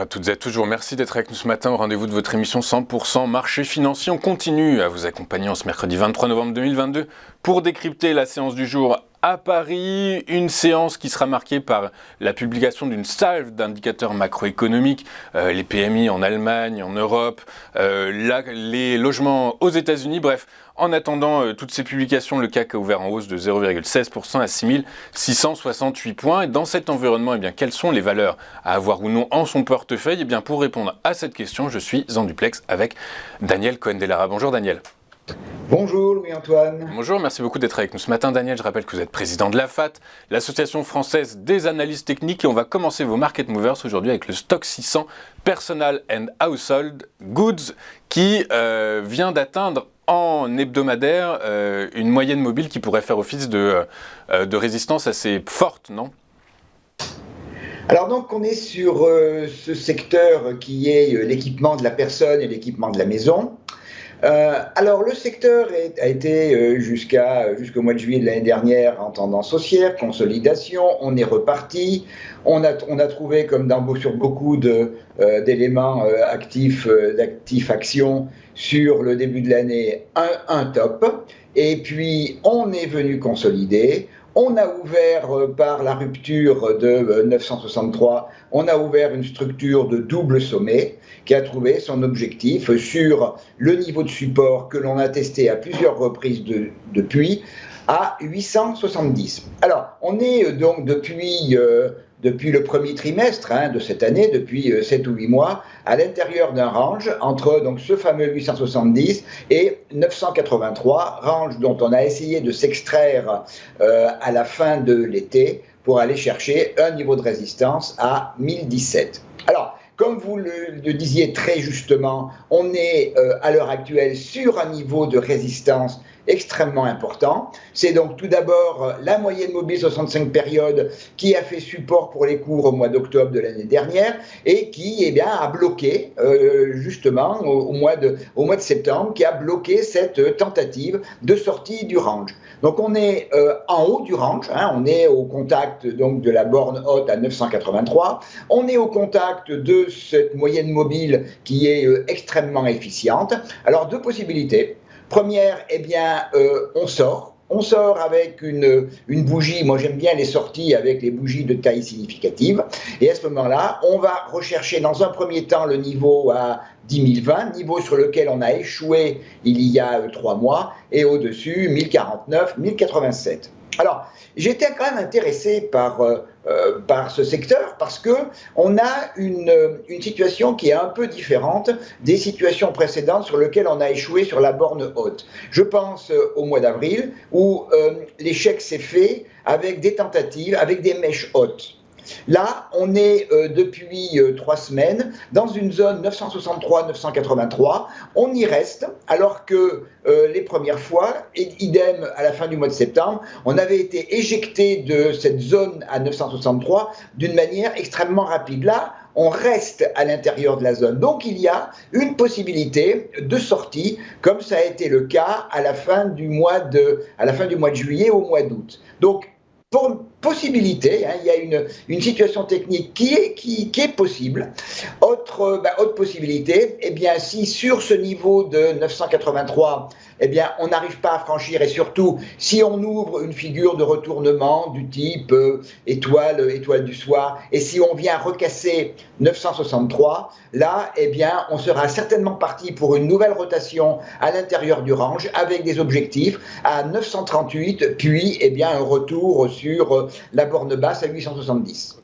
à toutes et à tous, je vous remercie d'être avec nous ce matin au rendez-vous de votre émission 100% marché financier. On continue à vous accompagner en ce mercredi 23 novembre 2022 pour décrypter la séance du jour à Paris, une séance qui sera marquée par la publication d'une salve d'indicateurs macroéconomiques, les PMI en Allemagne, en Europe, les logements aux États-Unis, bref. En attendant toutes ces publications, le CAC a ouvert en hausse de 0,16% à 6668 points. Et dans cet environnement, quelles sont les valeurs à avoir ou non en son portefeuille? Pour répondre à cette question, je suis en duplex avec Daniel Cohen-Delara. Bonjour Daniel. Bonjour Louis-Antoine. Bonjour, merci beaucoup d'être avec nous ce matin Daniel. Je rappelle que vous êtes président de l'AFAT, l'Association française des analystes techniques. Et on va commencer vos market movers aujourd'hui avec le stock 600 Personal and Household Goods qui vient d'atteindre en hebdomadaire une moyenne mobile qui pourrait faire office de résistance assez forte, non ? Alors donc on est sur ce secteur qui est l'équipement de la personne et l'équipement de la maison. Alors le secteur a été jusqu'au mois de juillet de l'année dernière en tendance haussière, consolidation, on est reparti, on a trouvé comme sur beaucoup d'éléments actifs actions sur le début de l'année un top, et puis on est venu consolider. On a ouvert par la rupture de 963, on a ouvert une structure de double sommet qui a trouvé son objectif sur le niveau de support que l'on a testé à plusieurs reprises depuis, à 870. Alors, on est donc depuis le premier trimestre de cette année, depuis 7 ou 8 mois, à l'intérieur d'un range entre donc, ce fameux 870 et 983, range dont on a essayé de s'extraire à la fin de l'été pour aller chercher un niveau de résistance à 1017. Alors, comme vous le disiez très justement, on est à l'heure actuelle sur un niveau de résistance extrêmement important. C'est donc tout d'abord la moyenne mobile 65 périodes qui a fait support pour les cours au mois d'octobre de l'année dernière et qui a bloqué justement au mois de septembre, qui a bloqué cette tentative de sortie du range. Donc on est en haut du range, on est au contact donc de la borne haute à 983, on est au contact de cette moyenne mobile qui est extrêmement efficiente. Alors deux possibilités. Première, on sort. On sort avec une bougie, moi j'aime bien les sorties avec les bougies de taille significative, et à ce moment-là, on va rechercher dans un premier temps le niveau à 10 020, niveau sur lequel on a échoué il y a 3 mois, et au-dessus 1049, 1087. Alors, j'étais quand même intéressé par ce secteur parce que on a une situation qui est un peu différente des situations précédentes sur lesquelles on a échoué sur la borne haute. Je pense au mois d'avril où l'échec s'est fait avec des tentatives, avec des mèches hautes. Là, on est depuis 3 semaines dans une zone 963-983. On y reste, alors que les premières fois, idem à la fin du mois de septembre, on avait été éjecté de cette zone à 963 d'une manière extrêmement rapide. Là, on reste à l'intérieur de la zone. Donc, il y a une possibilité de sortie, comme ça a été le cas à la fin du mois de juillet au mois d'août. Donc, pour possibilité, il y a une situation technique qui est possible. Autre possibilité, si sur ce niveau de 983, on n'arrive pas à franchir, et surtout si on ouvre une figure de retournement du type étoile du soir, et si on vient recasser 963, là, on sera certainement parti pour une nouvelle rotation à l'intérieur du range avec des objectifs à 938, puis un retour sur la borne basse à 870.